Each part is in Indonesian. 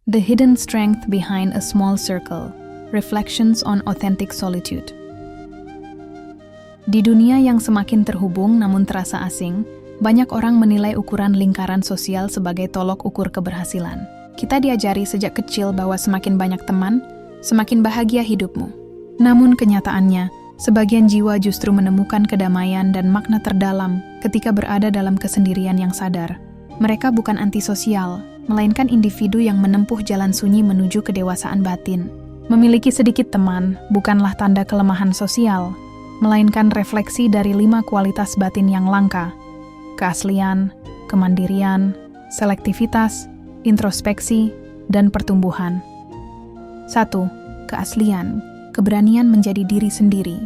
The Hidden Strength Behind a Small Circle, Reflections on Authentic Solitude. Di dunia yang semakin terhubung namun terasa asing, banyak orang menilai ukuran lingkaran sosial sebagai tolok ukur keberhasilan. Kita diajari sejak kecil bahwa semakin banyak teman, semakin bahagia hidupmu. Namun kenyataannya, sebagian jiwa justru menemukan kedamaian dan makna terdalam ketika berada dalam kesendirian yang sadar. Mereka bukan antisosial, melainkan individu yang menempuh jalan sunyi menuju kedewasaan batin. Memiliki sedikit teman bukanlah tanda kelemahan sosial, melainkan refleksi dari 5 kualitas batin yang langka: keaslian, kemandirian, selektivitas, introspeksi, dan pertumbuhan. 1. Keaslian, keberanian menjadi diri sendiri.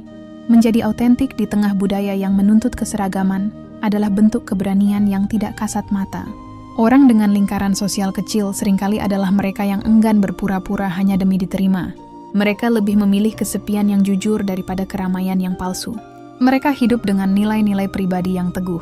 Menjadi autentik di tengah budaya yang menuntut keseragaman adalah bentuk keberanian yang tidak kasat mata. Orang dengan lingkaran sosial kecil seringkali adalah mereka yang enggan berpura-pura hanya demi diterima. Mereka lebih memilih kesepian yang jujur daripada keramaian yang palsu. Mereka hidup dengan nilai-nilai pribadi yang teguh,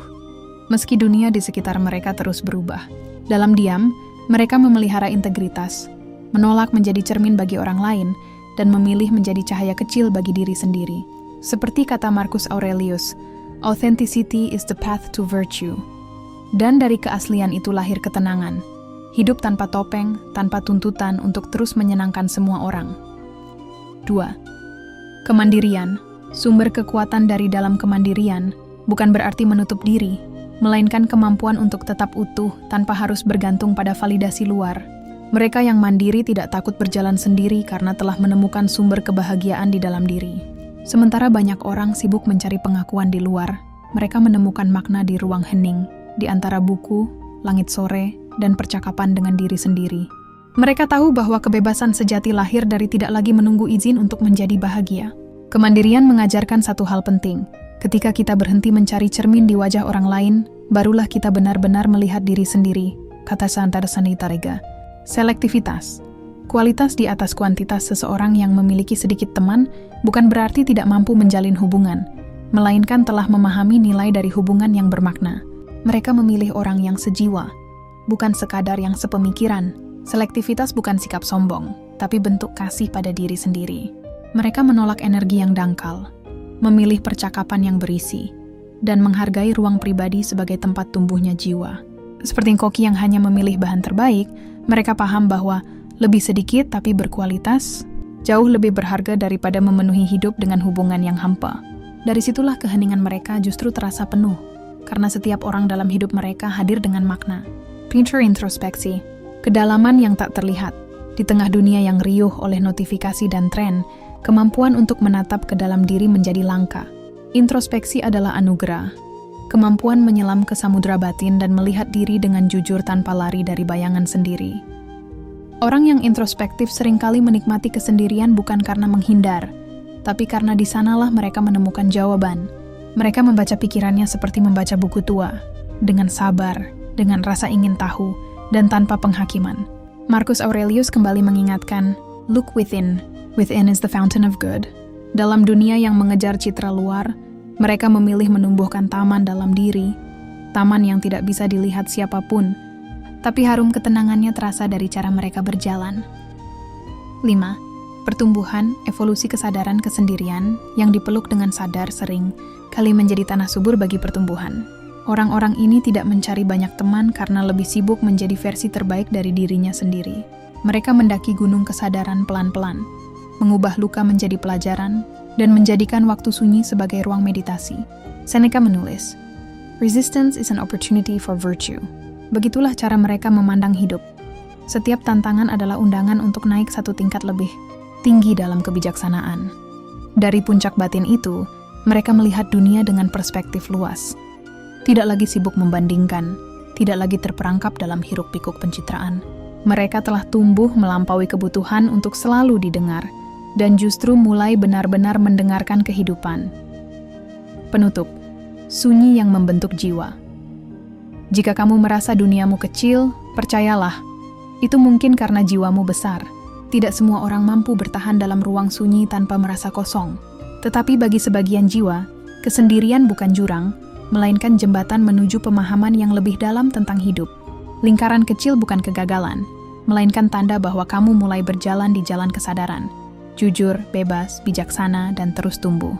meski dunia di sekitar mereka terus berubah. Dalam diam, mereka memelihara integritas, menolak menjadi cermin bagi orang lain, dan memilih menjadi cahaya kecil bagi diri sendiri. Seperti kata Marcus Aurelius, "Authenticity is the path to virtue." Dan dari keaslian itu lahir ketenangan, hidup tanpa topeng, tanpa tuntutan untuk terus menyenangkan semua orang. 2. Kemandirian, sumber kekuatan dari dalam kemandirian, bukan berarti menutup diri, melainkan kemampuan untuk tetap utuh tanpa harus bergantung pada validasi luar. Mereka yang mandiri tidak takut berjalan sendiri karena telah menemukan sumber kebahagiaan di dalam diri. Sementara banyak orang sibuk mencari pengakuan di luar, mereka menemukan makna di ruang hening, di antara buku, langit sore, dan percakapan dengan diri sendiri. Mereka tahu bahwa kebebasan sejati lahir dari tidak lagi menunggu izin untuk menjadi bahagia. Kemandirian mengajarkan satu hal penting. Ketika kita berhenti mencari cermin di wajah orang lain, barulah kita benar-benar melihat diri sendiri, kata Santara Sanitarega. Selektivitas, kualitas di atas kuantitas. Seseorang yang memiliki sedikit teman bukan berarti tidak mampu menjalin hubungan, melainkan telah memahami nilai dari hubungan yang bermakna. Mereka memilih orang yang sejiwa, bukan sekadar yang sepemikiran. Selektivitas bukan sikap sombong, tapi bentuk kasih pada diri sendiri. Mereka menolak energi yang dangkal, memilih percakapan yang berisi, dan menghargai ruang pribadi sebagai tempat tumbuhnya jiwa. Seperti koki yang hanya memilih bahan terbaik, mereka paham bahwa lebih sedikit tapi berkualitas jauh lebih berharga daripada memenuhi hidup dengan hubungan yang hampa. Dari situlah keheningan mereka justru terasa penuh, karena setiap orang dalam hidup mereka hadir dengan makna. Pinter introspeksi, kedalaman yang tak terlihat. Di tengah dunia yang riuh oleh notifikasi dan tren, kemampuan untuk menatap ke dalam diri menjadi langka. Introspeksi adalah anugerah, kemampuan menyelam ke samudra batin dan melihat diri dengan jujur tanpa lari dari bayangan sendiri. Orang yang introspektif seringkali menikmati kesendirian bukan karena menghindar, tapi karena di sanalah mereka menemukan jawaban. Mereka membaca pikirannya seperti membaca buku tua, dengan sabar, dengan rasa ingin tahu, dan tanpa penghakiman. Marcus Aurelius kembali mengingatkan, "Look within. Within is the fountain of good." Dalam dunia yang mengejar citra luar, mereka memilih menumbuhkan taman dalam diri, taman yang tidak bisa dilihat siapapun, tapi harum ketenangannya terasa dari cara mereka berjalan. 5. Pertumbuhan, evolusi kesadaran kesendirian yang dipeluk dengan sadar sering kali menjadi tanah subur bagi pertumbuhan. Orang-orang ini tidak mencari banyak teman karena lebih sibuk menjadi versi terbaik dari dirinya sendiri. Mereka mendaki gunung kesadaran pelan-pelan, mengubah luka menjadi pelajaran, dan menjadikan waktu sunyi sebagai ruang meditasi. Seneca menulis, "Resistance is an opportunity for virtue." Begitulah cara mereka memandang hidup. Setiap tantangan adalah undangan untuk naik satu tingkat lebih tinggi dalam kebijaksanaan. Dari puncak batin itu, mereka melihat dunia dengan perspektif luas. Tidak lagi sibuk membandingkan, tidak lagi terperangkap dalam hiruk-pikuk pencitraan. Mereka telah tumbuh melampaui kebutuhan untuk selalu didengar, dan justru mulai benar-benar mendengarkan kehidupan. Penutup, sunyi yang membentuk jiwa. Jika kamu merasa duniamu kecil, percayalah, itu mungkin karena jiwamu besar. Tidak semua orang mampu bertahan dalam ruang sunyi tanpa merasa kosong. Tetapi bagi sebagian jiwa, kesendirian bukan jurang, melainkan jembatan menuju pemahaman yang lebih dalam tentang hidup. Lingkaran kecil bukan kegagalan, melainkan tanda bahwa kamu mulai berjalan di jalan kesadaran, jujur, bebas, bijaksana, dan terus tumbuh.